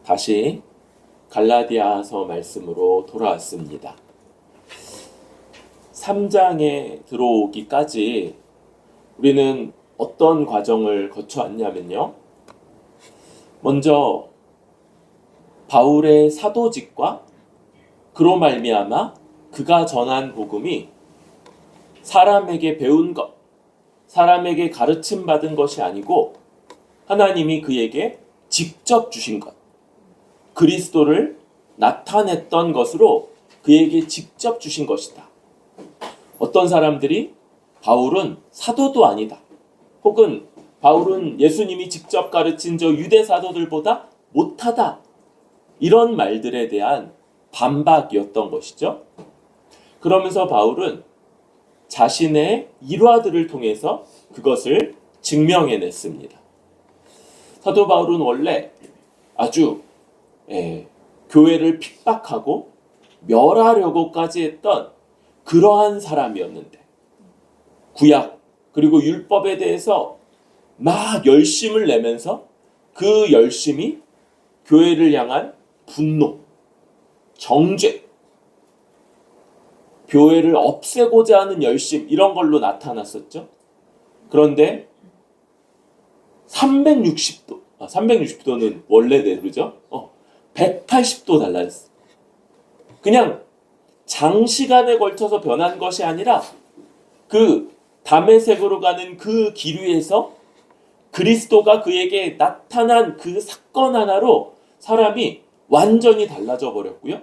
다시 갈라디아서 말씀으로 돌아왔습니다. 3장에 들어오기까지 우리는 어떤 과정을 거쳐왔냐면요. 먼저 바울의 사도직과 그로 말미암아 그가 전한 복음이 사람에게 배운 것, 사람에게 가르침 받은 것이 아니고 하나님이 그에게 직접 주신 것, 그리스도를 나타냈던 것으로 그에게 직접 주신 것이다. 어떤 사람들이 바울은 사도도 아니다, 혹은 바울은 예수님이 직접 가르친 저 유대 사도들보다 못하다, 이런 말들에 대한 반박이었던 것이죠. 그러면서 바울은 자신의 일화들을 통해서 그것을 증명해냈습니다. 사도 바울은 원래 아주 교회를 핍박하고 멸하려고까지 했던 그러한 사람이었는데, 구약 그리고 율법에 대해서 막 열심을 내면서 그 열심이 교회를 향한 분노, 정죄, 교회를 없애고자 하는 열심, 이런 걸로 나타났었죠. 그런데 360도는 원래대로죠. 180도 달라졌어요. 그냥 장시간에 걸쳐서 변한 것이 아니라 그 다메섹으로 가는 그 길 위에서 그리스도가 그에게 나타난 그 사건 하나로 사람이 완전히 달라져 버렸고요.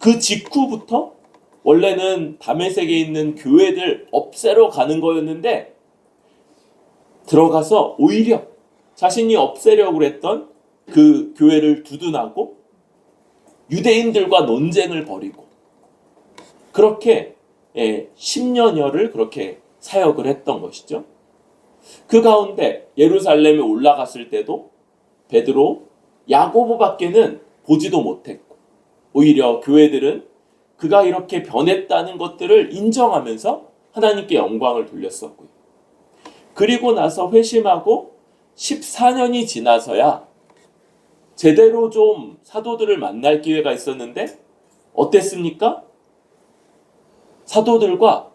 그 직후부터 원래는 다메섹에 있는 교회들 없애러 가는 거였는데 들어가서 오히려 자신이 없애려고 했던 그 교회를 두둔하고 유대인들과 논쟁을 벌이고, 그렇게 10년여를 그렇게 사역을 했던 것이죠. 그 가운데 예루살렘에 올라갔을 때도 베드로, 야고보밖에는 보지도 못했고, 오히려 교회들은 그가 이렇게 변했다는 것들을 인정하면서 하나님께 영광을 돌렸었고요. 그리고 나서 회심하고 14년이 지나서야 제대로 좀 사도들을 만날 기회가 있었는데 어땠습니까? 사도들과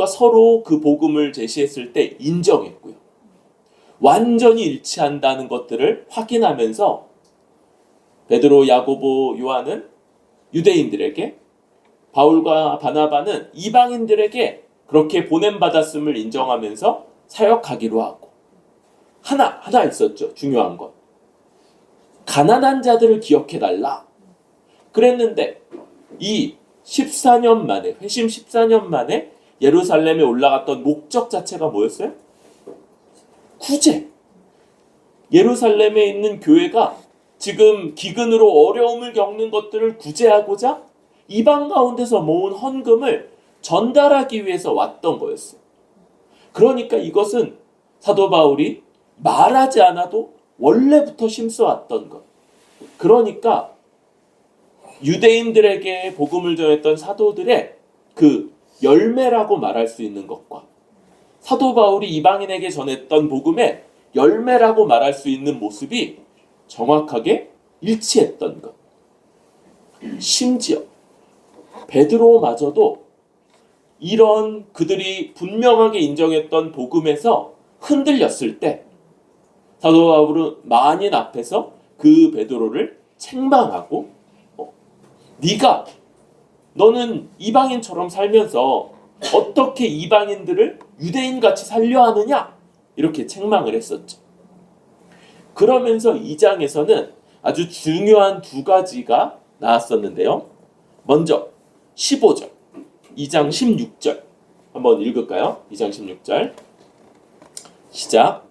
서로 그 복음을 제시했을 때 인정했고요. 완전히 일치한다는 것들을 확인하면서 베드로, 야고보, 요한은 유대인들에게, 바울과 바나바는 이방인들에게 그렇게 보냄받았음을 인정하면서 사역하기로 하고, 하나 있었죠. 중요한 건 가난한 자들을 기억해달라 그랬는데, 이 14년 만에, 회심 14년 만에 예루살렘에 올라갔던 목적 자체가 뭐였어요? 구제. 예루살렘에 있는 교회가 지금 기근으로 어려움을 겪는 것들을 구제하고자 이방 가운데서 모은 헌금을 전달하기 위해서 왔던 거였어요. 그러니까 이것은 사도 바울이 말하지 않아도 원래부터 심써왔던 것. 그러니까 유대인들에게 복음을 전했던 사도들의 그 열매라고 말할 수 있는 것과 사도 바울이 이방인에게 전했던 복음의 열매라고 말할 수 있는 모습이 정확하게 일치했던 것. 심지어 베드로마저도 이런 그들이 분명하게 인정했던 복음에서 흔들렸을 때 사도 바울은 만인 앞에서 그 베드로를 책망하고, 너는 이방인처럼 살면서 어떻게 이방인들을 유대인같이 살려 하느냐, 이렇게 책망을 했었죠. 그러면서 2장에서는 아주 중요한 두 가지가 나왔었는데요. 먼저 15절, 2장 16절 한번 읽을까요? 2장 16절 시작.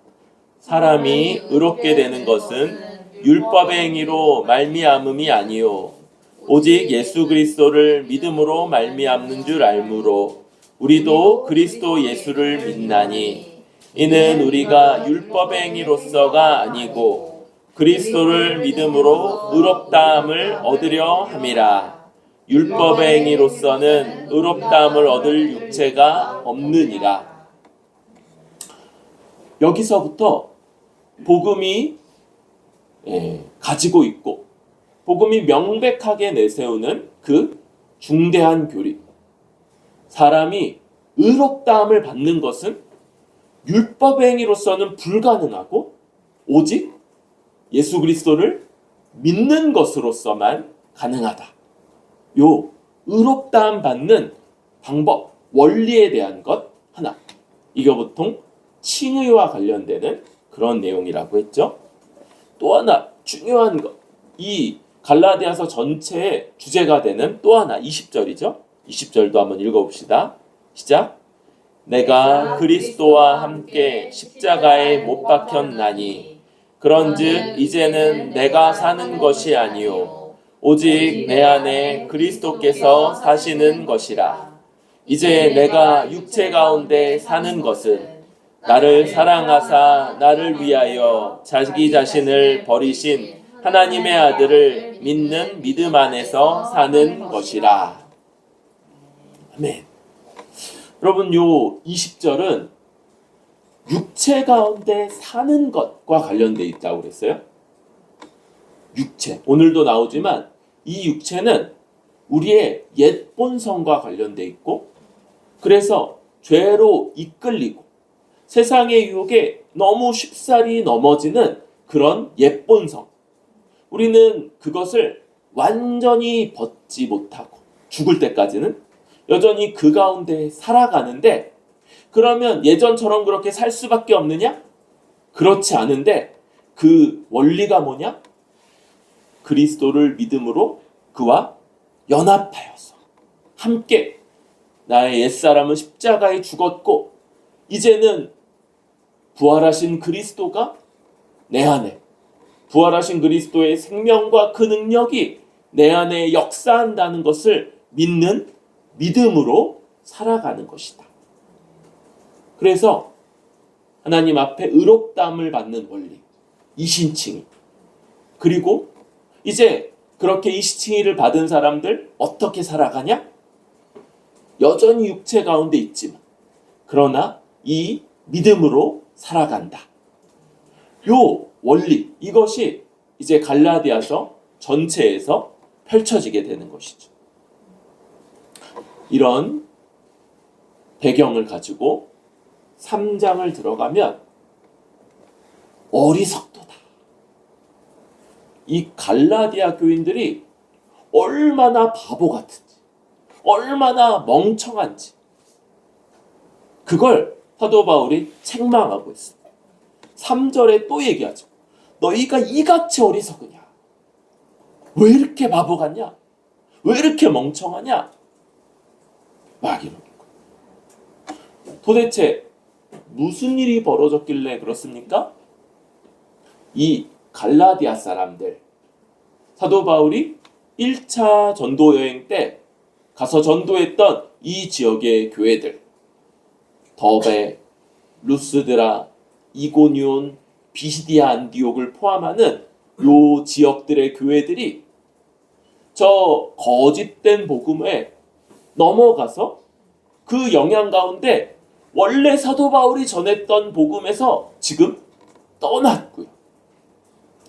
사람이 의롭게 되는 것은 율법의 행위로 말미암음이 아니요 오직 예수 그리스도를 믿음으로 말미암는 줄 알므로 우리도 그리스도 예수를 믿나니, 이는 우리가 율법의 행위로서가 아니고 그리스도를 믿음으로 의롭다함을 얻으려 함이라. 율법의 행위로서는 의롭다함을 얻을 육체가 없느니라. 여기서부터 복음이 가지고 있고 복음이 명백하게 내세우는 그 중대한 교리. 사람이 의롭다함을 받는 것은 율법의 행위로서는 불가능하고 오직 예수 그리스도를 믿는 것으로서만 가능하다. 요 의롭다함 받는 방법, 원리에 대한 것 하나. 이게 보통 칭의와 관련되는 그런 내용이라고 했죠. 또 하나 중요한 것. 이 갈라디아서 전체의 주제가 되는 또 하나 20절이죠. 20절도 한번 읽어봅시다. 시작. 내가 그리스도와 함께 십자가에 못 박혔나니 그런즉 이제는 내가 사는 것이 아니요 오직 내 안에 그리스도께서 사시는 것이라. 이제 내가 육체 가운데 사는 것은 나를 사랑하사 나를 위하여 자기 자신을 버리신 하나님의 아들을 믿는 믿음 안에서 사는 것이라. 아멘. 여러분, 요 20절은 육체 가운데 사는 것과 관련되어 있다고 그랬어요. 육체. 오늘도 나오지만 이 육체는 우리의 옛 본성과 관련되어 있고 그래서 죄로 이끌리고 세상의 유혹에 너무 쉽사리 넘어지는 그런 옛 본성. 우리는 그것을 완전히 벗지 못하고 죽을 때까지는 여전히 그 가운데 살아가는데 그러면 예전처럼 그렇게 살 수밖에 없느냐? 그렇지 않은데 그 원리가 뭐냐? 그리스도를 믿음으로 그와 연합하여서 함께 나의 옛사람은 십자가에 죽었고 이제는 부활하신 그리스도가 내 안에 부활하신 그리스도의 생명과 그 능력이 내 안에 역사한다는 것을 믿는 믿음으로 살아가는 것이다. 그래서 하나님 앞에 의롭다함을 받는 원리, 이신칭의. 그리고 이제 그렇게 이신칭의를 받은 사람들 어떻게 살아가냐? 여전히 육체 가운데 있지만 그러나 이 믿음으로 살아간다. 요 원리, 이것이 이제 갈라디아서 전체에서 펼쳐지게 되는 것이죠. 이런 배경을 가지고 3장을 들어가면 어리석도다. 이 갈라디아 교인들이 얼마나 바보 같은지, 얼마나 멍청한지 그걸 사도 바울이 책망하고 있습니다. 3절에 또 얘기하죠. 너희가 이같이 어리석으냐? 왜 이렇게 바보 같냐? 왜 이렇게 멍청하냐? 막 이러는 거예요. 도대체 무슨 일이 벌어졌길래 그렇습니까? 이 갈라디아 사람들, 사도 바울이 1차 전도 여행 때 가서 전도했던 이 지역의 교회들, 더베, 루스드라, 이고니온, 비시디아 안디옥을 포함하는 요 지역들의 교회들이 저 거짓된 복음에 넘어가서 그 영향 가운데 원래 사도 바울이 전했던 복음에서 지금 떠났고요.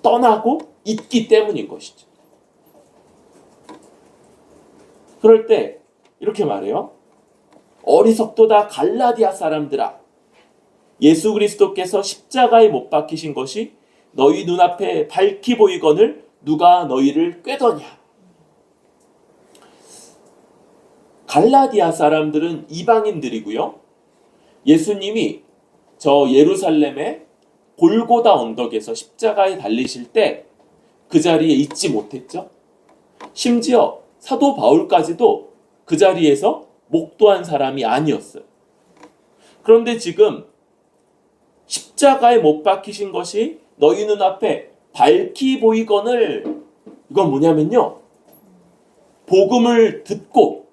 떠나고 있기 때문인 것이죠. 그럴 때 이렇게 말해요. 어리석도다 갈라디아 사람들아. 예수 그리스도께서 십자가에 못 박히신 것이 너희 눈앞에 밝히 보이거늘 누가 너희를 꾀더냐. 갈라디아 사람들은 이방인들이고요. 예수님이 저 예루살렘의 골고다 언덕에서 십자가에 달리실 때 그 자리에 있지 못했죠. 심지어 사도 바울까지도 그 자리에서 목도한 사람이 아니었어요. 그런데 지금 십자가에 못 박히신 것이 너희 눈앞에 밝히 보이거늘, 이건 뭐냐면요, 복음을 듣고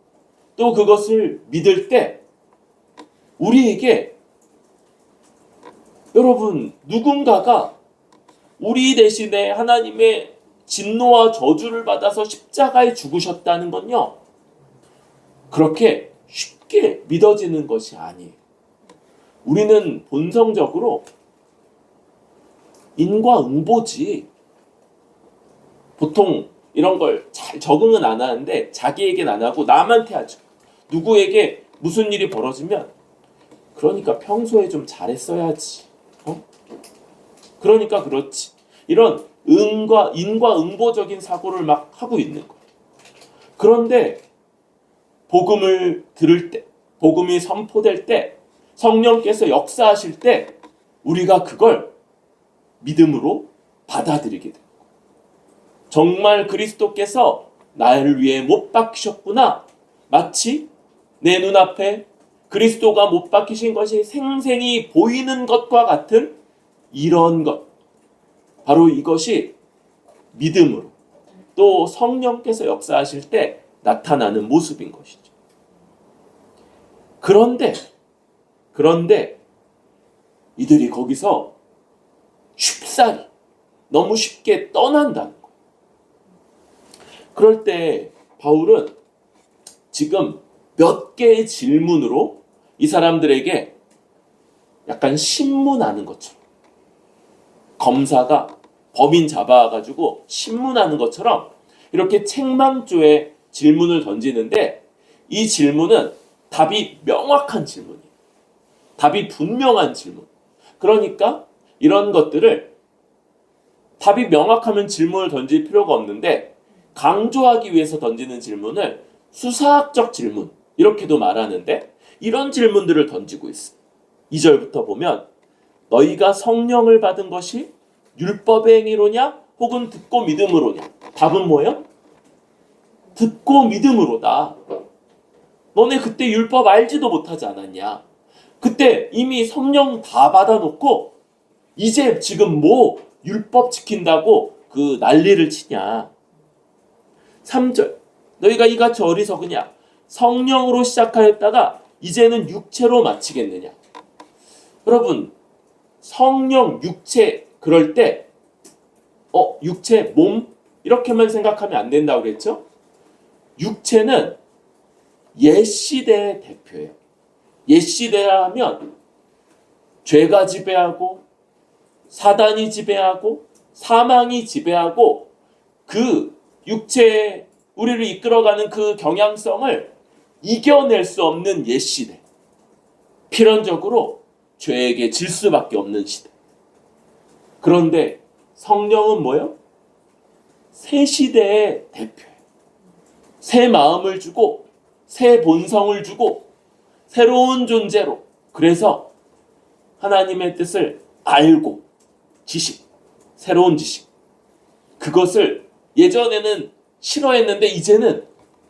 또 그것을 믿을 때 우리에게, 여러분, 누군가가 우리 대신에 하나님의 진노와 저주를 받아서 십자가에 죽으셨다는 건요, 그렇게 쉽게 믿어지는 것이 아니에요. 우리는 본성적으로 인과응보지 보통 이런 걸 잘 적응은 안 하는데 자기에겐 안 하고 남한테 하죠. 누구에게 무슨 일이 벌어지면 그러니까 평소에 좀 잘했어야지. 그러니까 그렇지. 이런 인과응보적인 사고를 막 하고 있는 거예요. 그런데 복음을 들을 때, 복음이 선포될 때, 성령께서 역사하실 때 우리가 그걸 믿음으로 받아들이게 돼요. 정말 그리스도께서 나를 위해 못 박히셨구나. 마치 내 눈앞에 그리스도가 못 박히신 것이 생생히 보이는 것과 같은 이런 것. 바로 이것이 믿음으로 또 성령께서 역사하실 때 나타나는 모습인 것이죠. 그런데 이들이 거기서 쉽사리 너무 쉽게 떠난다는 거예요. 그럴 때 바울은 지금 몇 개의 질문으로 이 사람들에게 약간 신문하는 것처럼, 검사가 범인 잡아가지고 신문하는 것처럼 이렇게 책망조에 질문을 던지는데, 이 질문은 답이 명확한 질문이에요. 답이 분명한 질문. 그러니까 이런 것들을 답이 명확하면 질문을 던질 필요가 없는데, 강조하기 위해서 던지는 질문을 수사학적 질문 이렇게도 말하는데, 이런 질문들을 던지고 있어요. 2절부터 보면 너희가 성령을 받은 것이 율법의 행위로냐 혹은 듣고 믿음으로냐. 답은 뭐예요? 듣고 믿음으로다. 너네 그때 율법 알지도 못하지 않았냐. 그때 이미 성령 다 받아놓고 이제 지금 뭐 율법 지킨다고 그 난리를 치냐. 3절 너희가 이같이 어리석으냐. 성령으로 시작하였다가 이제는 육체로 마치겠느냐. 여러분, 성령, 육체 그럴 때 육체, 몸 이렇게만 생각하면 안 된다고 그랬죠? 육체는 옛 시대의 대표예요. 옛 시대라 하면 죄가 지배하고 사단이 지배하고 사망이 지배하고 그 육체에 우리를 이끌어가는 그 경향성을 이겨낼 수 없는 옛 시대. 필연적으로 죄에게 질 수밖에 없는 시대. 그런데 성령은 뭐예요? 새 시대의 대표예요. 새 마음을 주고 새 본성을 주고 새로운 존재로, 그래서 하나님의 뜻을 알고 지식, 새로운 지식, 그것을 예전에는 싫어했는데 이제는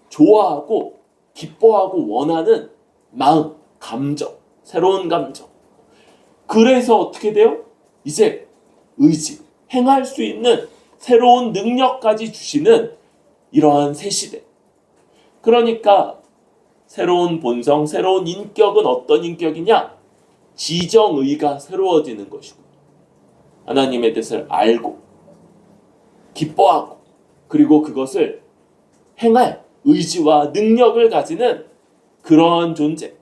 좋아하고 기뻐하고 원하는 마음, 감정, 새로운 감정. 그래서 어떻게 돼요? 이제 의지, 행할 수 있는 새로운 능력까지 주시는 이러한 새 시대. 그러니까 새로운 본성, 새로운 인격은 어떤 인격이냐? 지정의가 새로워지는 것이고, 하나님의 뜻을 알고 기뻐하고 그리고 그것을 행할 의지와 능력을 가지는 그러한 존재.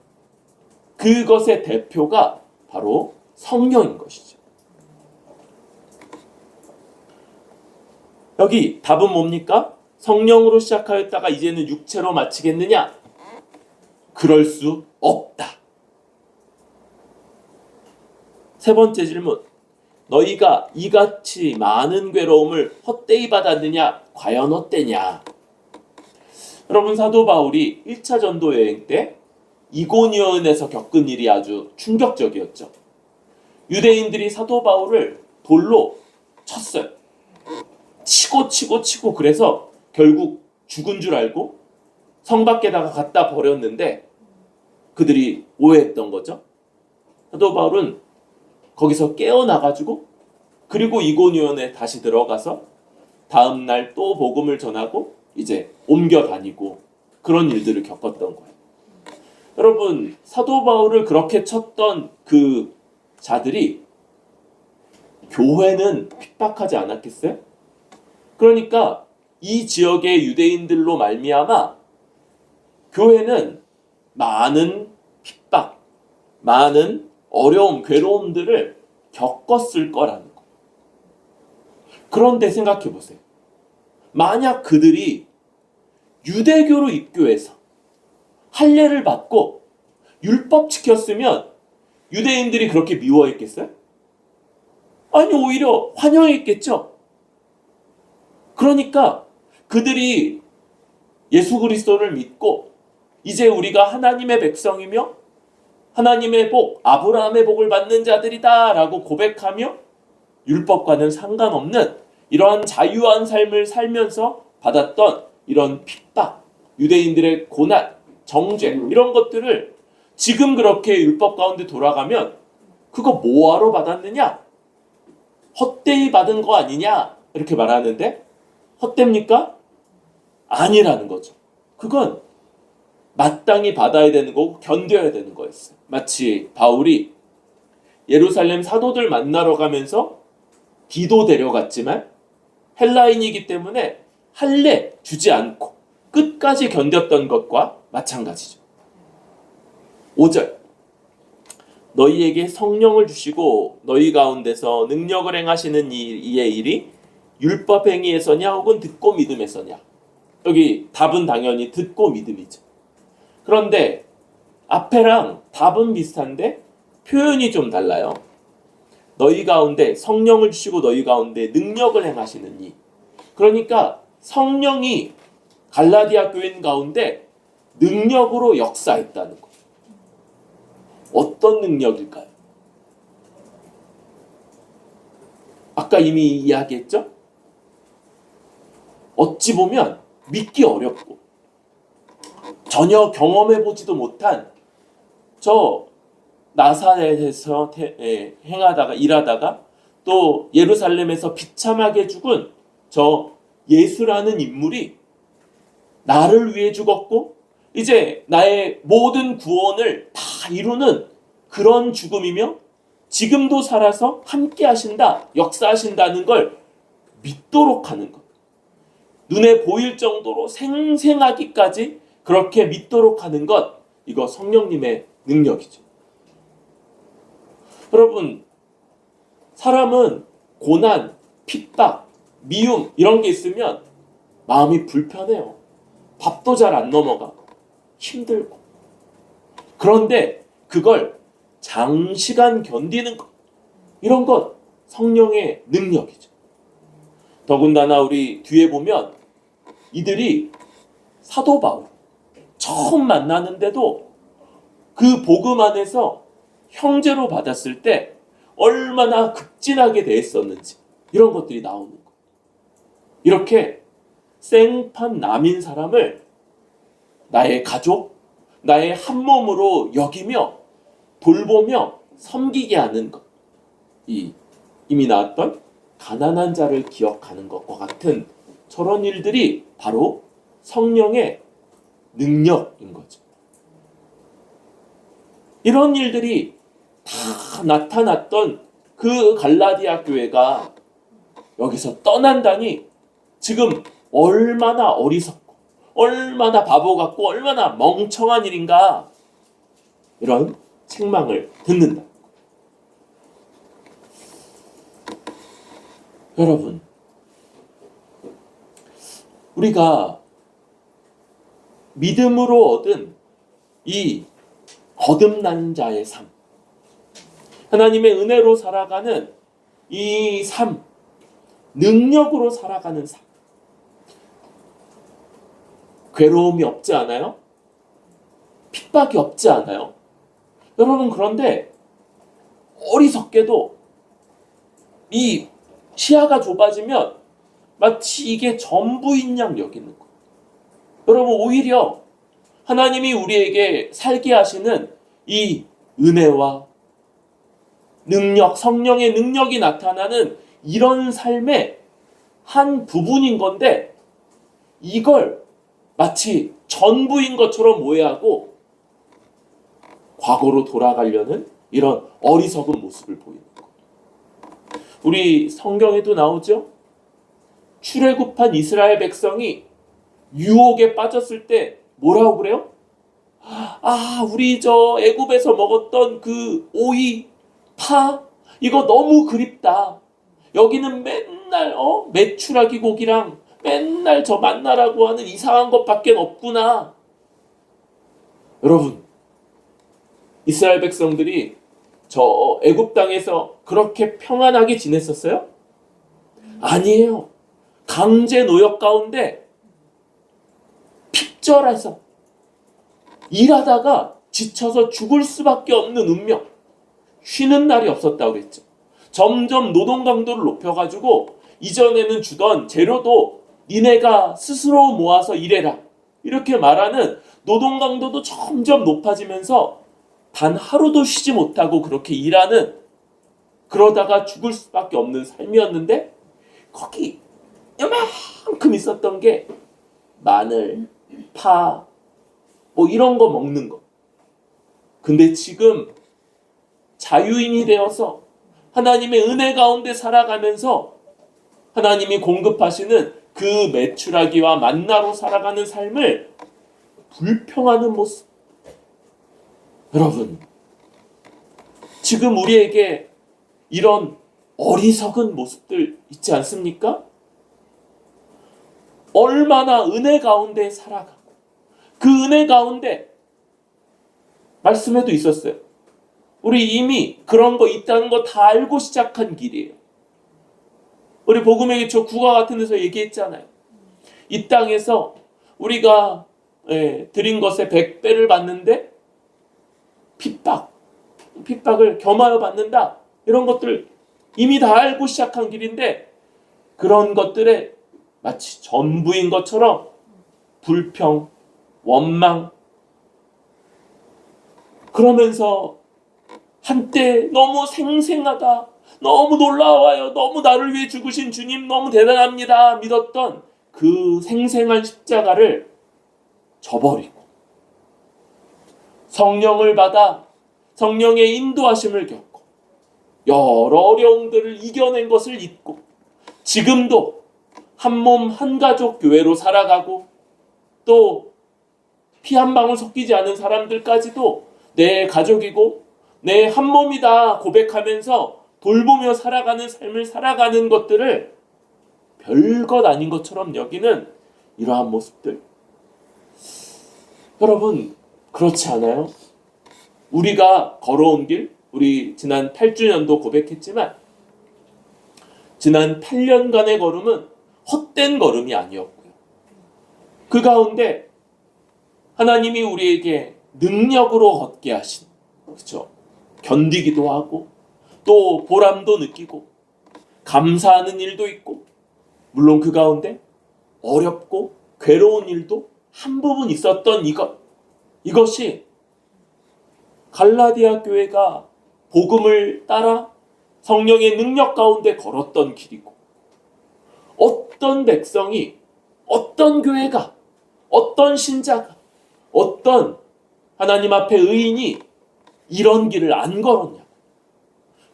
그것의 대표가 바로 성령인 것이죠. 여기 답은 뭡니까? 성령으로 시작하였다가 이제는 육체로 마치겠느냐? 그럴 수 없다. 세 번째 질문. 너희가 이같이 많은 괴로움을 헛되이 받았느냐? 과연 어때냐? 여러분, 사도 바울이 1차 전도 여행 때 이고니온에서 겪은 일이 아주 충격적이었죠. 유대인들이 사도 바울을 돌로 쳤어요. 치고 그래서 결국 죽은 줄 알고 성 밖에다가 갖다 버렸는데 그들이 오해했던 거죠. 사도 바울은 거기서 깨어나가지고 그리고 이고니온에 다시 들어가서 다음날 또 복음을 전하고 이제 옮겨 다니고 그런 일들을 겪었던 거예요. 여러분, 사도 바울을 그렇게 쳤던 그 자들이 교회는 핍박하지 않았겠어요? 그러니까 이 지역의 유대인들로 말미암아 교회는 많은 핍박, 많은 어려움, 괴로움들을 겪었을 거라는 거예요. 그런데 생각해 보세요. 만약 그들이 유대교로 입교해서 할례를 받고 율법 지켰으면 유대인들이 그렇게 미워했겠어요? 아니, 오히려 환영했겠죠. 그러니까 그들이 예수 그리스도를 믿고 이제 우리가 하나님의 백성이며 하나님의 복, 아브라함의 복을 받는 자들이다 라고 고백하며 율법과는 상관없는 이러한 자유한 삶을 살면서 받았던 이런 핍박, 유대인들의 고난, 정죄 이런 것들을 지금 그렇게 율법 가운데 돌아가면 그거 뭐하러 받았느냐? 헛되이 받은 거 아니냐? 이렇게 말하는데 헛됩니까? 아니라는 거죠. 그건 마땅히 받아야 되는 거고 견뎌야 되는 거였어요. 마치 바울이 예루살렘 사도들 만나러 가면서 디도 데려갔지만 헬라인이기 때문에 할례 주지 않고 끝까지 견뎠던 것과 마찬가지죠. 5절 너희에게 성령을 주시고 너희 가운데서 능력을 행하시는 이의 일이 율법 행위에서냐 혹은 듣고 믿음에서냐. 여기 답은 당연히 듣고 믿음이죠. 그런데 앞에랑 답은 비슷한데 표현이 좀 달라요. 너희 가운데 성령을 주시고 너희 가운데 능력을 행하시는 이. 그러니까 성령이 갈라디아 교인 가운데 능력으로 역사했다는 거. 어떤 능력일까요? 아까 이미 이야기했죠? 어찌 보면 믿기 어렵고 전혀 경험해보지도 못한 저 나사렛에서 행하다가 일하다가 또 예루살렘에서 비참하게 죽은 저 예수라는 인물이 나를 위해 죽었고 이제 나의 모든 구원을 다 이루는 그런 죽음이며 지금도 살아서 함께 하신다, 역사하신다는 걸 믿도록 하는 것. 눈에 보일 정도로 생생하기까지 그렇게 믿도록 하는 것, 이거 성령님의 능력이죠. 여러분, 사람은 고난, 핍박, 미움 이런 게 있으면 마음이 불편해요. 밥도 잘 안 넘어가고 힘들고. 그런데 그걸 장시간 견디는 것, 이런 것 성령의 능력이죠. 더군다나 우리 뒤에 보면 이들이 사도 바울 처음 만나는데도 그 복음 안에서 형제로 받았을 때 얼마나 극진하게 대했었는지 이런 것들이 나오는 거예요. 이렇게 생판 남인 사람을 나의 가족, 나의 한 몸으로 여기며 돌보며 섬기게 하는 것. 이미 나왔던 가난한 자를 기억하는 것과 같은 저런 일들이 바로 성령의 능력인 거죠. 이런 일들이 다 나타났던 그 갈라디아 교회가 여기서 떠난다니 지금 얼마나 어리석고 얼마나 바보 같고 얼마나 멍청한 일인가, 이런 책망을 듣는다. 여러분, 우리가 믿음으로 얻은 이 거듭난 자의 삶, 하나님의 은혜로 살아가는 이 삶, 능력으로 살아가는 삶, 괴로움이 없지 않아요? 핍박이 없지 않아요? 여러분, 그런데 어리석게도 이 시야가 좁아지면 마치 이게 전부인 양 여기는 거예요. 여러분, 오히려 하나님이 우리에게 살게 하시는 이 은혜와 능력, 성령의 능력이 나타나는 이런 삶의 한 부분인 건데 이걸 마치 전부인 것처럼 오해하고 과거로 돌아가려는 이런 어리석은 모습을 보이는 것. 우리 성경에도 나오죠? 출애굽한 이스라엘 백성이 유혹에 빠졌을 때 뭐라고 그래요? 우리 저 애굽에서 먹었던 그 오이, 파, 이거 너무 그립다. 여기는 맨날 메추라기 고기랑 맨날 저 만나라고 하는 이상한 것밖에 없구나. 여러분, 이스라엘 백성들이 저 애굽 땅에서 그렇게 평안하게 지냈었어요? 아니에요. 강제 노역 가운데 핍절해서 일하다가 지쳐서 죽을 수밖에 없는 운명. 쉬는 날이 없었다고 그랬죠. 점점 노동 강도를 높여가지고 이전에는 주던 재료도 니네가 스스로 모아서 일해라. 이렇게 말하는 노동 강도도 점점 높아지면서 단 하루도 쉬지 못하고 그렇게 일하는, 그러다가 죽을 수밖에 없는 삶이었는데 거기 요만큼 있었던 게 마늘, 파, 뭐 이런 거 먹는 거. 근데 지금 자유인이 되어서 하나님의 은혜 가운데 살아가면서 하나님이 공급하시는 그 메추라기와 만나로 살아가는 삶을 불평하는 모습. 여러분, 지금 우리에게 이런 어리석은 모습들 있지 않습니까? 얼마나 은혜 가운데 살아가고 그 은혜 가운데 말씀에도 있었어요. 우리 이미 그런 거 있다는 거 다 알고 시작한 길이에요. 우리 복음의 기초 국화 같은 데서 얘기했잖아요. 이 땅에서 우리가 드린 것에 100배를 받는데 핍박을 겸하여 받는다. 이런 것들 이미 다 알고 시작한 길인데 그런 것들에 마치 전부인 것처럼 불평, 원망, 그러면서 한때 너무 생생하다, 너무 놀라워요, 너무 나를 위해 죽으신 주님 너무 대단합니다 믿었던 그 생생한 십자가를 저버리고 성령을 받아 성령의 인도하심을 겪고 여러 어려움들을 이겨낸 것을 잊고 지금도 한 몸 한 가족 교회로 살아가고 또 피 한 방울 섞이지 않은 사람들까지도 내 가족이고 내 한 몸이다 고백하면서 돌보며 살아가는 삶을 살아가는 것들을 별것 아닌 것처럼 여기는 이러한 모습들. 여러분, 그렇지 않아요? 우리가 걸어온 길, 우리 지난 8주년도 고백했지만 지난 8년간의 걸음은 헛된 걸음이 아니었고요. 그 가운데 하나님이 우리에게 능력으로 걷게 하신, 그렇죠? 견디기도 하고 또 보람도 느끼고 감사하는 일도 있고 물론 그 가운데 어렵고 괴로운 일도 한 부분 있었던 이것이 갈라디아 교회가 복음을 따라 성령의 능력 가운데 걸었던 길이고 어떤 백성이, 어떤 교회가, 어떤 신자가, 어떤 하나님 앞에 의인이 이런 길을 안 걸었냐.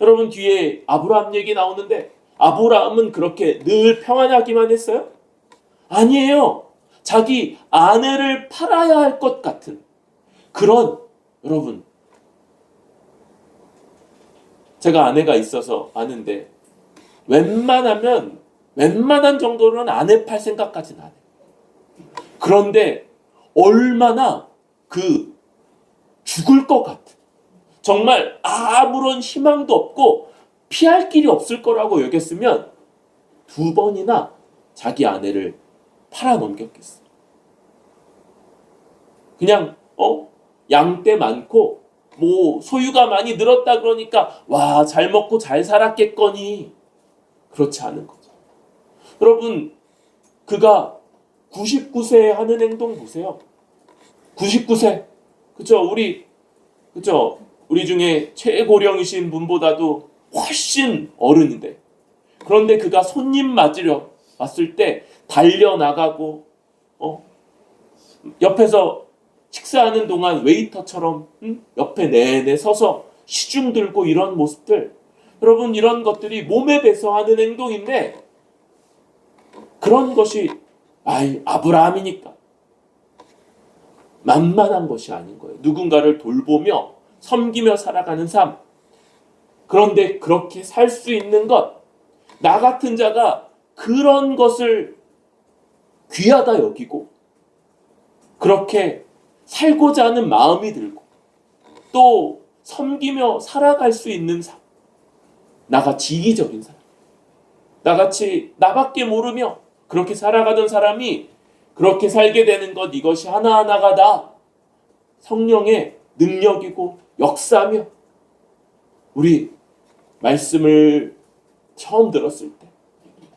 여러분, 뒤에 아브라함 얘기 나오는데 아브라함은 그렇게 늘 평안하기만 했어요? 아니에요. 자기 아내를 팔아야 할 것 같은 그런, 여러분, 제가 아내가 있어서 아는데 웬만한 정도로는 아내 팔 생각까지는 안 해요. 그런데 얼마나 그 죽을 것 같은, 정말 아무런 희망도 없고 피할 길이 없을 거라고 여겼으면 2번이나 자기 아내를 팔아 넘겼겠어요. 그냥 양떼 많고 뭐 소유가 많이 늘었다 그러니까 와, 잘 먹고 잘 살았겠거니. 그렇지 않은 거죠. 여러분, 그가 99세에 하는 행동 보세요. 99세. 그쵸? 우리 중에 최고령이신 분보다도 훨씬 어른인데. 그런데 그가 손님 맞으려 왔을 때 달려나가고, 옆에서 식사하는 동안 웨이터처럼 옆에 내내 서서 시중 들고 이런 모습들. 여러분, 이런 것들이 몸에 배서 하는 행동인데 그런 것이 아브라함이니까 만만한 것이 아닌 거예요. 누군가를 돌보며 섬기며 살아가는 삶. 그런데 그렇게 살 수 있는 것, 나 같은 자가 그런 것을 귀하다 여기고 그렇게 살고자 하는 마음이 들고 또 섬기며 살아갈 수 있는 사람, 나같이 이기적인 사람, 나같이 나밖에 모르며 그렇게 살아가던 사람이 그렇게 살게 되는 것, 이것이 하나하나가 다 성령의 능력이고 역사며, 우리 말씀을 처음 들었을 때,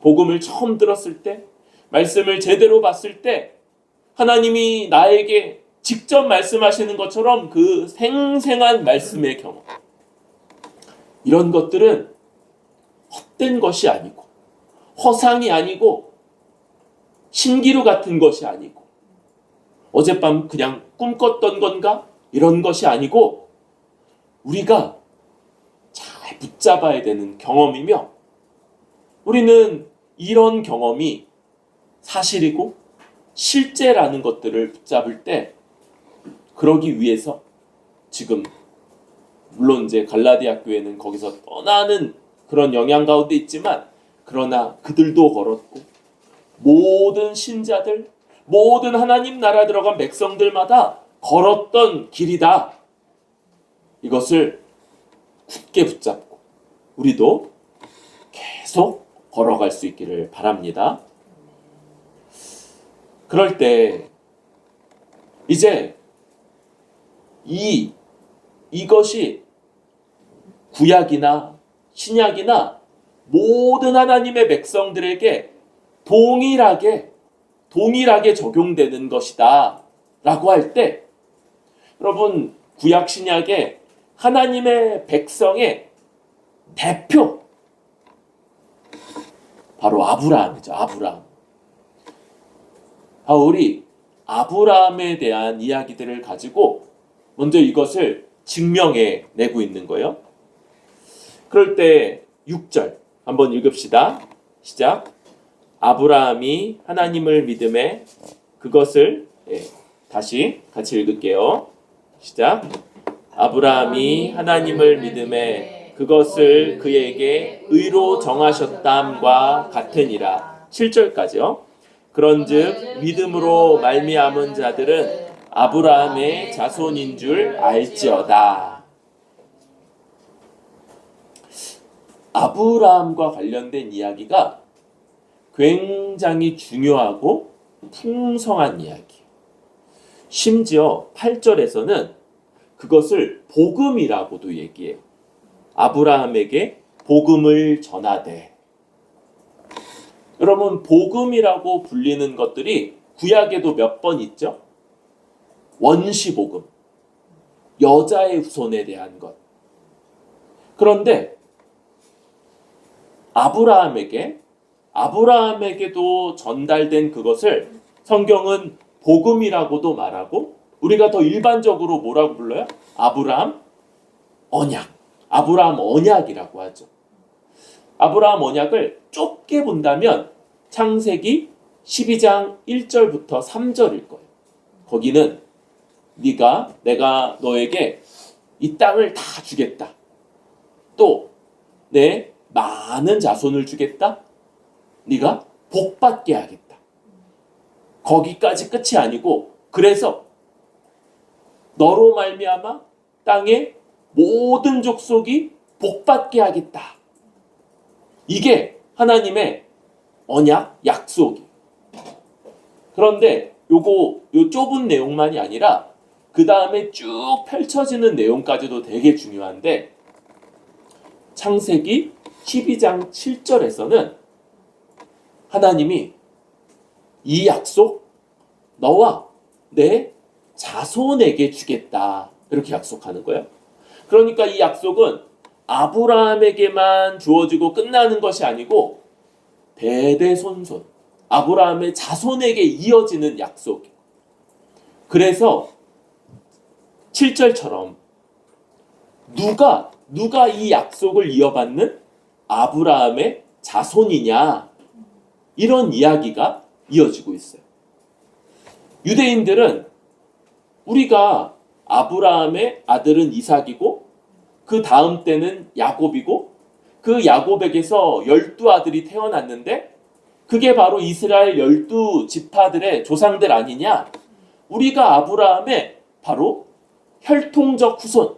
복음을 처음 들었을 때, 말씀을 제대로 봤을 때 하나님이 나에게 직접 말씀하시는 것처럼 그 생생한 말씀의 경험, 이런 것들은 헛된 것이 아니고 허상이 아니고 신기루 같은 것이 아니고 어젯밤 그냥 꿈꿨던 건가? 이런 것이 아니고 우리가 잘 붙잡아야 되는 경험이며, 우리는 이런 경험이 사실이고 실제라는 것들을 붙잡을 때, 그러기 위해서 지금 물론 이제 갈라디아 교회는 거기서 떠나는 그런 영향 가운데 있지만, 그러나 그들도 걸었고 모든 신자들, 모든 하나님 나라 들어간 백성들마다 걸었던 길이다. 이것을 굳게 붙잡고 우리도 계속 걸어갈 수 있기를 바랍니다. 그럴 때 이제 이것이 구약이나 신약이나 모든 하나님의 백성들에게 동일하게 적용되는 것이다 라고 할 때, 여러분, 구약 신약에 하나님의 백성의 대표, 바로 아브라함이죠. 아브라함. 바울이 아브라함에 대한 이야기들을 가지고 먼저 이것을 증명해 내고 있는 거예요. 그럴 때 6절 한번 읽읍시다. 시작. 아브라함이 하나님을 믿음에 그것을, 다시 같이 읽을게요. 시작. 아브라함이 하나님을 믿음에 그것을 그에게 의로 정하셨담과 같으니라. 7절까지요. 그런즉 믿음으로 말미암은 자들은 아브라함의 자손인 줄 알지어다. 아브라함과 관련된 이야기가 굉장히 중요하고 풍성한 이야기. 심지어 8절에서는 그것을 복음이라고도 얘기해요. 아브라함에게 복음을 전하되. 여러분, 복음이라고 불리는 것들이 구약에도 몇 번 있죠? 원시복음, 여자의 후손에 대한 것. 그런데 아브라함에게도 전달된 그것을 성경은 복음이라고도 말하고, 우리가 더 일반적으로 뭐라고 불러요? 아브라함 언약이라고 하죠. 아브라함 언약을 좁게 본다면 창세기 12장 1절부터 3절일 거예요. 거기는 내가 너에게 이 땅을 다 주겠다. 또 내 많은 자손을 주겠다. 네가 복받게 하겠다. 거기까지 끝이 아니고, 그래서 너로 말미암아 땅의 모든 족속이 복받게 하겠다. 이게 하나님의 언약, 약속이. 그런데 요 좁은 내용만이 아니라 그 다음에 쭉 펼쳐지는 내용까지도 되게 중요한데, 창세기 12장 7절에서는 하나님이 이 약속 너와 내 자손에게 주겠다, 이렇게 약속하는 거예요. 그러니까 이 약속은 아브라함에게만 주어지고 끝나는 것이 아니고 대대손손 아브라함의 자손에게 이어지는 약속. 그래서 7절처럼 누가 이 약속을 이어받는 아브라함의 자손이냐, 이런 이야기가 이어지고 있어요. 유대인들은 우리가 아브라함의 아들은 이삭이고 그 다음 때는 야곱이고 그 야곱에게서 12 아들이 태어났는데 그게 바로 이스라엘 12지파들의 조상들 아니냐? 우리가 아브라함의 바로 혈통적 후손.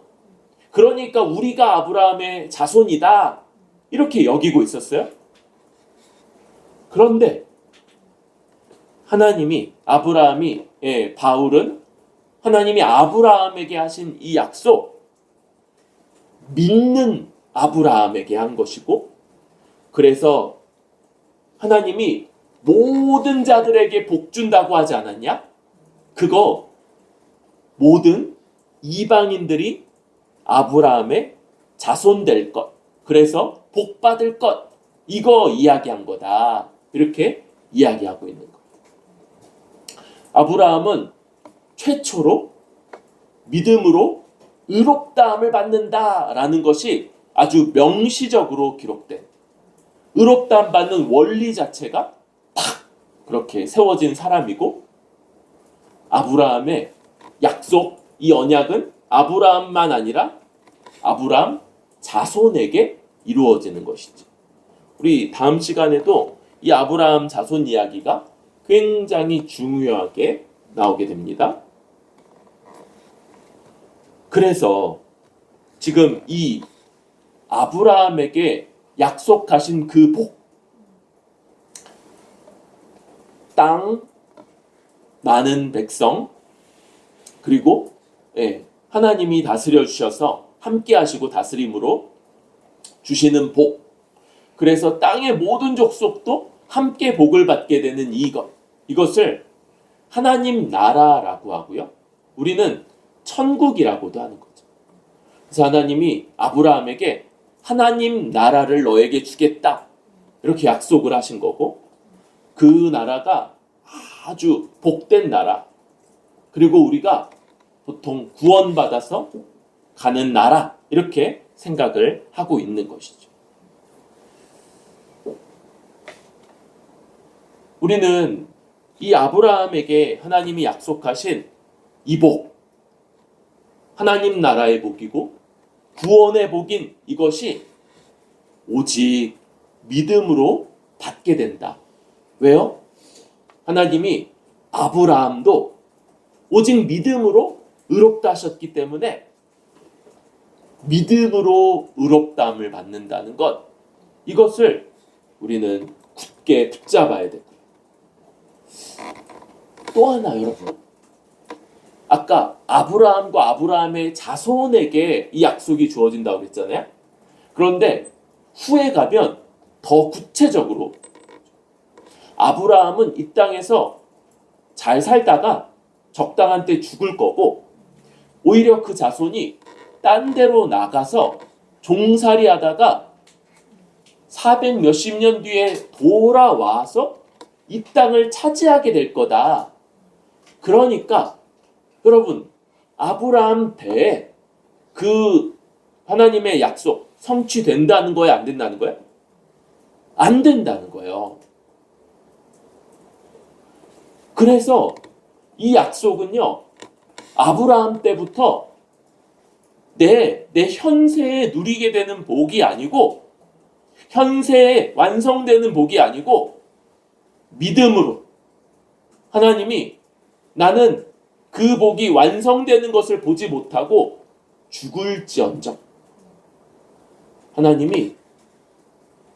그러니까 우리가 아브라함의 자손이다. 이렇게 여기고 있었어요. 그런데 바울은 하나님이 아브라함에게 하신 이 약속, 믿는 아브라함에게 한 것이고, 그래서 하나님이 모든 자들에게 복 준다고 하지 않았냐? 그거 모든 이방인들이 아브라함의 자손 될 것, 그래서 복 받을 것, 이거 이야기한 거다. 이렇게 이야기하고 있는 거예요. 아브라함은 최초로 믿음으로 의롭다함을 받는다라는 것이 아주 명시적으로 기록된, 의롭다함 받는 원리 자체가 탁 그렇게 세워진 사람이고, 아브라함의 약속, 이 언약은 아브라함만 아니라 아브라함 자손에게 이루어지는 것이지. 우리 다음 시간에도 이 아브라함 자손 이야기가 굉장히 중요하게 나오게 됩니다. 그래서 지금 이 아브라함에게 약속하신 그 복, 땅, 많은 백성, 그리고 하나님이 다스려 주셔서 함께 하시고 다스림으로 주시는 복, 그래서 땅의 모든 족속도 함께 복을 받게 되는 이것을 하나님 나라라고 하고요. 우리는 천국이라고도 하는 거죠. 그래서 하나님이 아브라함에게 하나님 나라를 너에게 주겠다, 이렇게 약속을 하신 거고, 그 나라가 아주 복된 나라, 그리고 우리가 보통 구원받아서 가는 나라, 이렇게 생각을 하고 있는 것이죠. 우리는 이 아브라함에게 하나님이 약속하신 이 복, 하나님 나라의 복이고 구원의 복인 이것이 오직 믿음으로 받게 된다. 왜요? 하나님이 아브라함도 오직 믿음으로 의롭다 하셨기 때문에 믿음으로 의롭다함을 받는다는 것, 이것을 우리는 굳게 붙잡아야 되고요. 또 하나 여러분, 아까 아브라함과 아브라함의 자손에게 이 약속이 주어진다고 그랬잖아요. 그런데 후에 가면 더 구체적으로 아브라함은 이 땅에서 잘 살다가 적당한 때 죽을 거고, 오히려 그 자손이 딴 데로 나가서 종살이 하다가 400 몇십 년 뒤에 돌아와서 이 땅을 차지하게 될 거다. 그러니까 여러분, 아브라함 때에 그 하나님의 약속 성취된다는 거야, 안 된다는 거야? 안 된다는 거예요. 그래서 이 약속은요, 아브라함 때부터 내 현세에 누리게 되는 복이 아니고, 현세에 완성되는 복이 아니고, 믿음으로 하나님이 나는 그 복이 완성되는 것을 보지 못하고 죽을지언정, 하나님이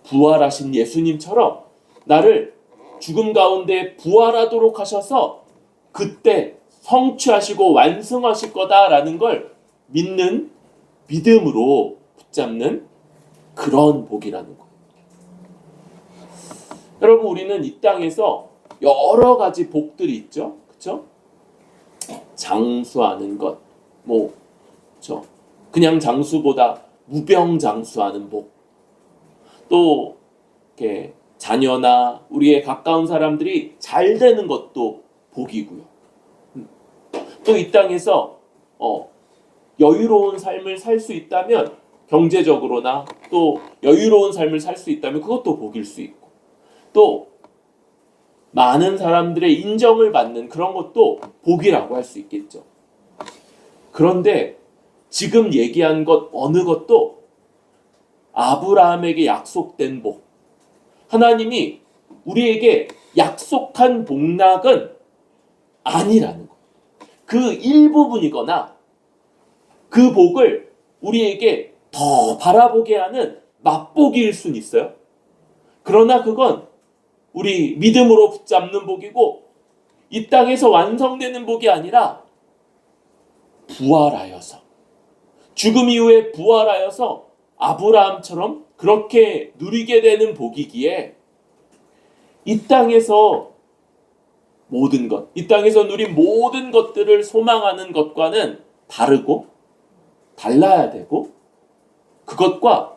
부활하신 예수님처럼 나를 죽음 가운데 부활하도록 하셔서 그때 성취하시고 완성하실 거다라는 걸 믿는, 믿음으로 붙잡는 그런 복이라는 거예요. 여러분, 우리는 이 땅에서 여러 가지 복들이 있죠. 그렇죠? 장수하는 것, 그렇죠? 그냥 장수보다 무병장수하는 복, 또 이렇게 자녀나 우리의 가까운 사람들이 잘 되는 것도 복이고요. 또 이 땅에서 여유로운 삶을 살 수 있다면, 경제적으로나 또 여유로운 삶을 살 수 있다면 그것도 복일 수 있고, 또 많은 사람들의 인정을 받는 그런 것도 복이라고 할 수 있겠죠. 그런데 지금 얘기한 것 어느 것도 아브라함에게 약속된 복, 하나님이 우리에게 약속한 복락은 아니라는 거. 그 일부분이거나 그 복을 우리에게 더 바라보게 하는 맛보기일 순 있어요. 그러나 그건 우리 믿음으로 붙잡는 복이고 이 땅에서 완성되는 복이 아니라 부활하여서, 죽음 이후에 부활하여서 아브라함처럼 그렇게 누리게 되는 복이기에 이 땅에서 모든 것, 이 땅에서 누린 모든 것들을 소망하는 것과는 다르고 달라야 되고 그것과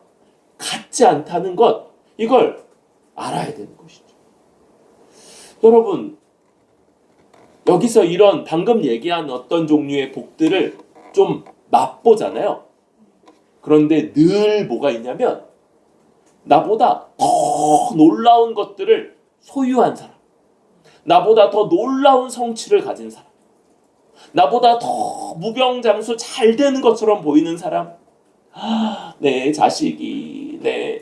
같지 않다는 것, 이걸 알아야 되는 것이죠. 여러분, 여기서 이런 방금 얘기한 어떤 종류의 복들을 좀 맛보잖아요. 그런데 늘 뭐가 있냐면 나보다 더 놀라운 것들을 소유한 사람, 나보다 더 놀라운 성취를 가진 사람, 나보다 더 무병장수 잘 되는 것처럼 보이는 사람, 내 자식이, 내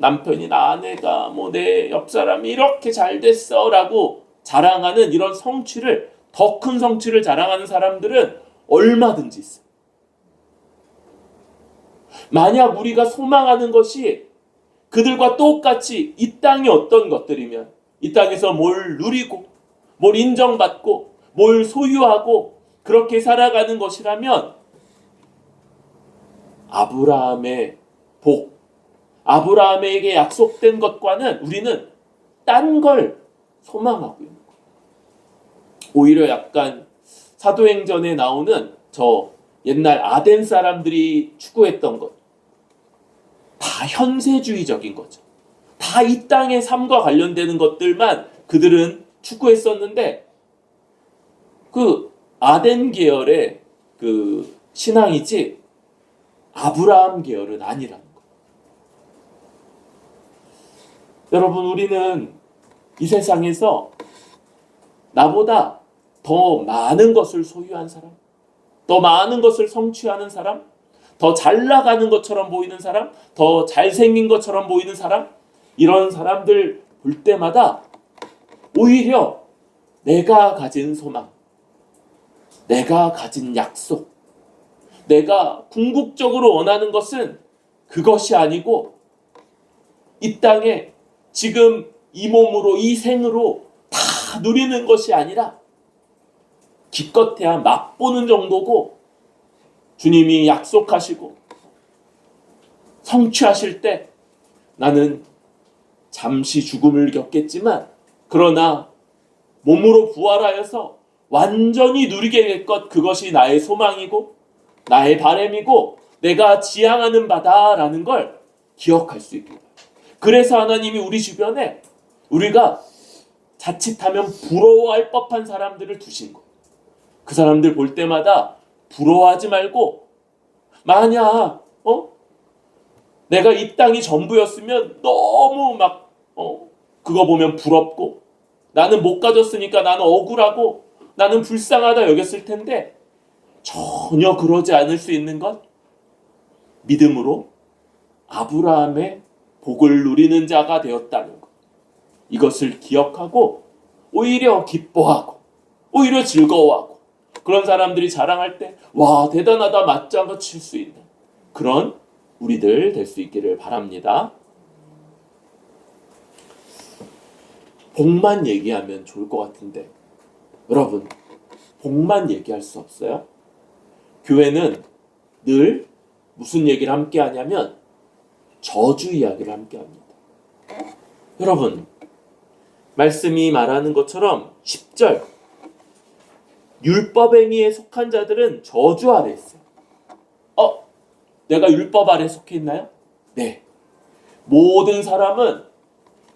남편이나 아내가, 내 옆사람이 이렇게 잘 됐어라고 자랑하는 이런 성취를, 더 큰 성취를 자랑하는 사람들은 얼마든지 있어요. 만약 우리가 소망하는 것이 그들과 똑같이 이 땅이 어떤 것들이면, 이 땅에서 뭘 누리고 뭘 인정받고 뭘 소유하고 그렇게 살아가는 것이라면 아브라함의 복, 아브라함에게 약속된 것과는 우리는 딴 걸 소망하고 있는 거예요. 오히려 약간 사도행전에 나오는 저 옛날 아덴 사람들이 추구했던 것, 다 현세주의적인 거죠. 다 이 땅의 삶과 관련되는 것들만 그들은 추구했었는데 그 아덴 계열의 그 신앙이지 아브라함 계열은 아니라는 거예요. 여러분, 우리는 이 세상에서 나보다 더 많은 것을 소유한 사람, 더 많은 것을 성취하는 사람, 더 잘 나가는 것처럼 보이는 사람, 더 잘생긴 것처럼 보이는 사람, 이런 사람들 볼 때마다 오히려 내가 가진 소망, 내가 가진 약속, 내가 궁극적으로 원하는 것은 그것이 아니고 이 땅에 지금 이 몸으로, 이 생으로 다 누리는 것이 아니라 기껏해야 맛보는 정도고 주님이 약속하시고 성취하실 때 나는 잠시 죽음을 겪겠지만 그러나 몸으로 부활하여서 완전히 누리게 될 것, 그것이 나의 소망이고 나의 바람이고 내가 지향하는 바다라는 걸 기억할 수 있게. 그래서 하나님이 우리 주변에 우리가 자칫하면 부러워할 법한 사람들을 두신 거예요. 그 사람들 볼 때마다 부러워하지 말고, 만약 내가 이 땅이 전부였으면 너무 막 그거 보면 부럽고 나는 못 가졌으니까 나는 억울하고 나는 불쌍하다 여겼을 텐데 전혀 그러지 않을 수 있는 것, 믿음으로 아브라함의 복을 누리는 자가 되었다는 것, 이것을 기억하고 오히려 기뻐하고 오히려 즐거워하고 그런 사람들이 자랑할 때 와 대단하다 맞장구 칠 수 있는 그런 우리들 될 수 있기를 바랍니다. 복만 얘기하면 좋을 것 같은데 여러분, 복만 얘기할 수 없어요? 교회는 늘 무슨 얘기를 함께 하냐면 저주 이야기를 함께 합니다. 여러분, 말씀이 말하는 것처럼 10절, 율법행위에 속한 자들은 저주 아래 있어요. 내가 율법 아래 속해 있나요? 네. 모든 사람은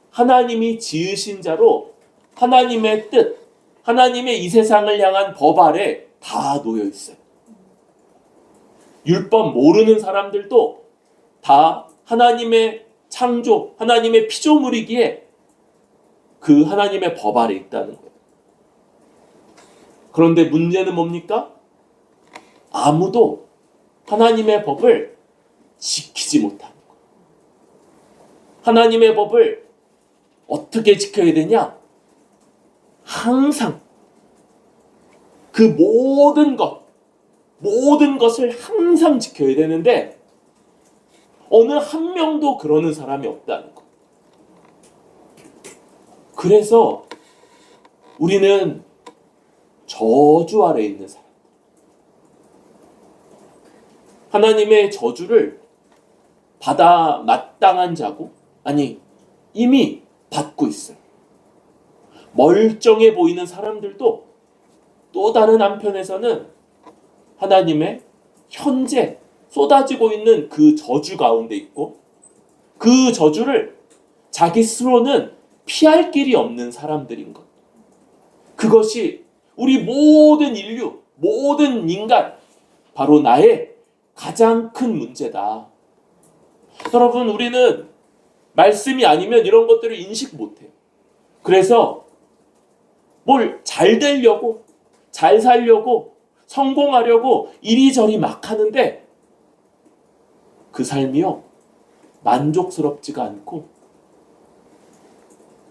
하나님이 지으신 자로 하나님의 뜻, 하나님의 이 세상을 향한 법 아래 다 놓여 있어요. 율법 모르는 사람들도 다 하나님의 창조, 하나님의 피조물이기에 그 하나님의 법 아래 있다는 거예요. 그런데 문제는 뭡니까? 아무도 하나님의 법을 지키지 못하는 거예요. 하나님의 법을 어떻게 지켜야 되냐? 항상 그 모든 것을 항상 지켜야 되는데 어느 한 명도 그러는 사람이 없다는 것. 그래서 우리는 저주 아래에 있는 사람. 하나님의 저주를 받아 마땅한 자고, 아니 이미 받고 있어요. 멀쩡해 보이는 사람들도 또 다른 한편에서는 하나님의 현재 쏟아지고 있는 그 저주 가운데 있고, 그 저주를 자기 스스로는 피할 길이 없는 사람들인 것. 그것이 우리 모든 인류, 모든 인간, 바로 나의 가장 큰 문제다. 여러분, 우리는 말씀이 아니면 이런 것들을 인식 못해요. 그래서 뭘 잘 되려고, 잘 살려고, 성공하려고 이리저리 막 하는데 그 삶이요, 만족스럽지가 않고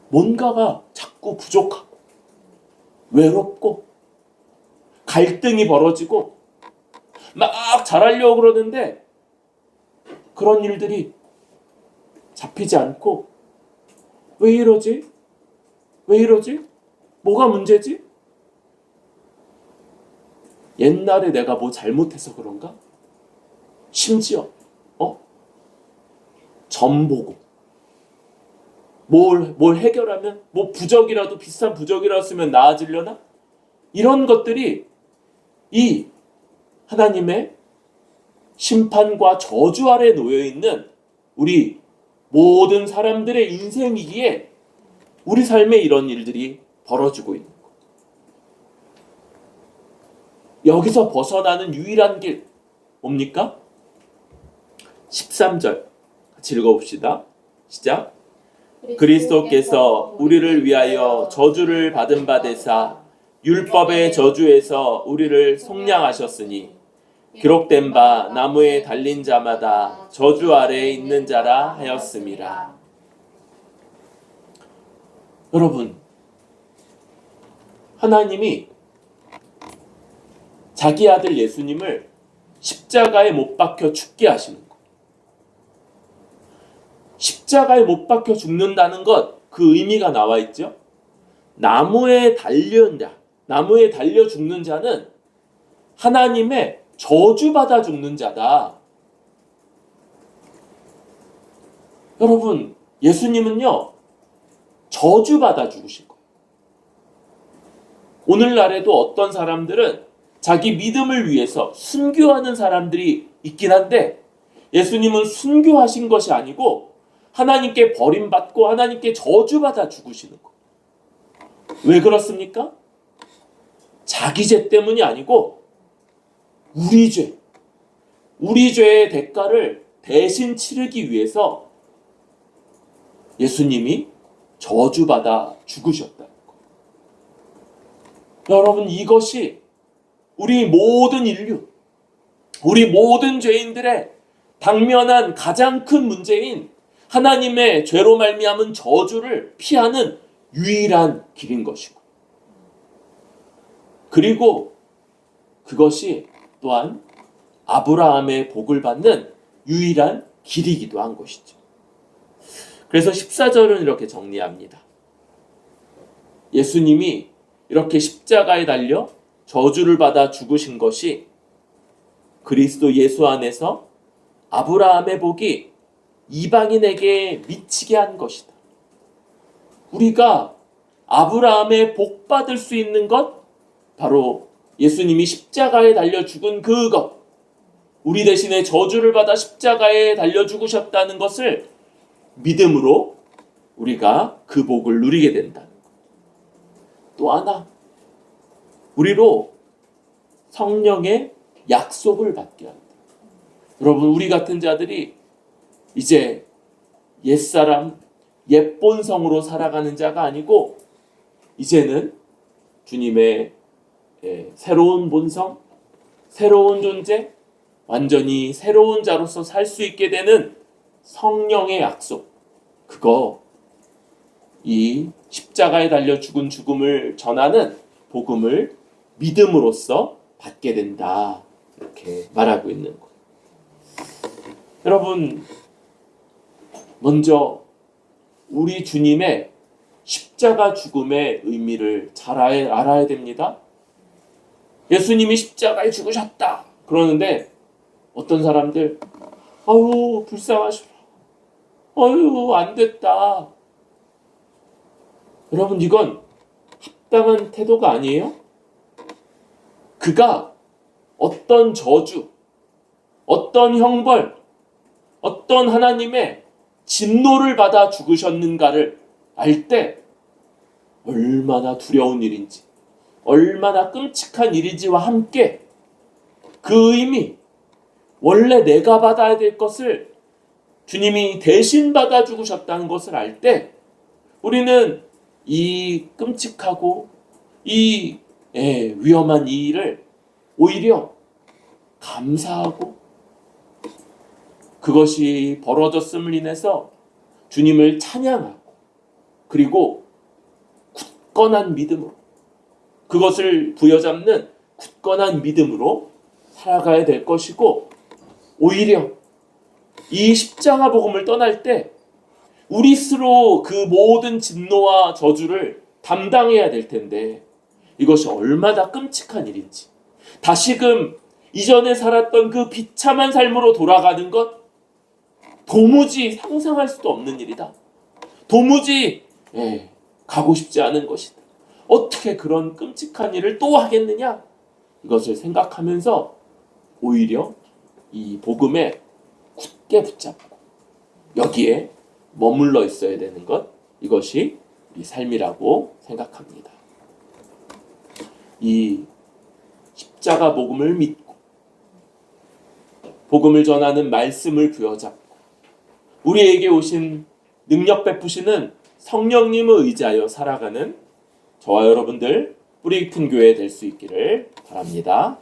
뭔가가 자꾸 부족하고 외롭고 갈등이 벌어지고 막 잘하려고 그러는데 그런 일들이 잡히지 않고 왜 이러지? 왜 이러지? 뭐가 문제지? 옛날에 내가 뭐 잘못해서 그런가? 심지어 점 보고 뭘 해결하면 뭐 부적이라도 비싼 부적이라도 쓰면 나아지려나? 이런 것들이 이 하나님의 심판과 저주 아래 놓여 있는 우리 모든 사람들의 인생이기에 우리 삶에 이런 일들이 벌어지고 있는 것. 여기서 벗어나는 유일한 길 뭡니까? 13절 같이 읽어봅시다. 시작. 그리스도께서 우리를 위하여 저주를 받은 바 되사 율법의 저주에서 우리를 속량하셨으니 기록된 바 나무에 달린 자마다 저주 아래에 있는 자라 하였음이라. 여러분, 하나님이 자기 아들 예수님을 십자가에 못 박혀 죽게 하시는 것. 십자가에 못 박혀 죽는다는 것, 그 의미가 나와 있죠. 나무에 달려 죽는 자는 하나님의 저주받아 죽는 자다. 여러분, 예수님은요, 저주받아 죽으실 거예요. 오늘날에도 어떤 사람들은 자기 믿음을 위해서 순교하는 사람들이 있긴 한데, 예수님은 순교하신 것이 아니고 하나님께 버림받고 하나님께 저주받아 죽으시는 거. 왜 그렇습니까? 자기 죄 때문이 아니고 우리 죄의 대가를 대신 치르기 위해서 예수님이 저주받아 죽으셨다는 거. 여러분, 이것이 우리 모든 인류, 우리 모든 죄인들의 당면한 가장 큰 문제인 하나님의 죄로 말미암은 저주를 피하는 유일한 길인 것이고, 그리고 그것이 또한 아브라함의 복을 받는 유일한 길이기도 한 것이죠. 그래서 14절은 이렇게 정리합니다. 예수님이 이렇게 십자가에 달려 저주를 받아 죽으신 것이 그리스도 예수 안에서 아브라함의 복이 이방인에게 미치게 한 것이다. 우리가 아브라함의 복 받을 수 있는 것, 바로 예수님이 십자가에 달려 죽은 그것, 우리 대신에 저주를 받아 십자가에 달려 죽으셨다는 것을 믿음으로 우리가 그 복을 누리게 된다는 것. 또 하나, 우리로 성령의 약속을 받게 한다. 여러분, 우리 같은 자들이 이제 옛사람, 옛본성으로 살아가는 자가 아니고 이제는 주님의 새로운 본성, 새로운 존재, 완전히 새로운 자로서 살 수 있게 되는 성령의 약속, 그거 이 십자가에 달려 죽은 죽음을 전하는 복음을 믿음으로써 받게 된다. 이렇게 말하고 있는 거예요. 여러분, 먼저 우리 주님의 십자가 죽음의 의미를 잘 알아야 됩니다. 예수님이 십자가에 죽으셨다 그러는데 어떤 사람들 아유 불쌍하시라, 아유 안 됐다. 여러분, 이건 합당한 태도가 아니에요? 그가 어떤 저주, 어떤 형벌, 어떤 하나님의 진노를 받아 죽으셨는가를 알 때 얼마나 두려운 일인지, 얼마나 끔찍한 일인지와 함께 그 의미, 원래 내가 받아야 될 것을 주님이 대신 받아 죽으셨다는 것을 알 때 우리는 이 끔찍하고 이 위험한 이 일을 오히려 감사하고, 그것이 벌어졌음을 인해서 주님을 찬양하고, 그리고 굳건한 믿음으로, 그것을 부여잡는 굳건한 믿음으로 살아가야 될 것이고, 오히려 이 십자가 복음을 떠날 때 우리 스스로 그 모든 진노와 저주를 담당해야 될 텐데 이것이 얼마나 끔찍한 일인지, 다시금 이전에 살았던 그 비참한 삶으로 돌아가는 것 도무지 상상할 수도 없는 일이다. 도무지 가고 싶지 않은 것이다. 어떻게 그런 끔찍한 일을 또 하겠느냐? 이것을 생각하면서 오히려 이 복음에 굳게 붙잡고 여기에 머물러 있어야 되는 것, 이것이 우리 삶이라고 생각합니다. 이 십자가 복음을 믿고 복음을 전하는 말씀을 부여잡고 우리에게 오신 능력 베푸시는 성령님을 의지하여 살아가는 저와 여러분들 뿌리 깊은 교회 될 수 있기를 바랍니다.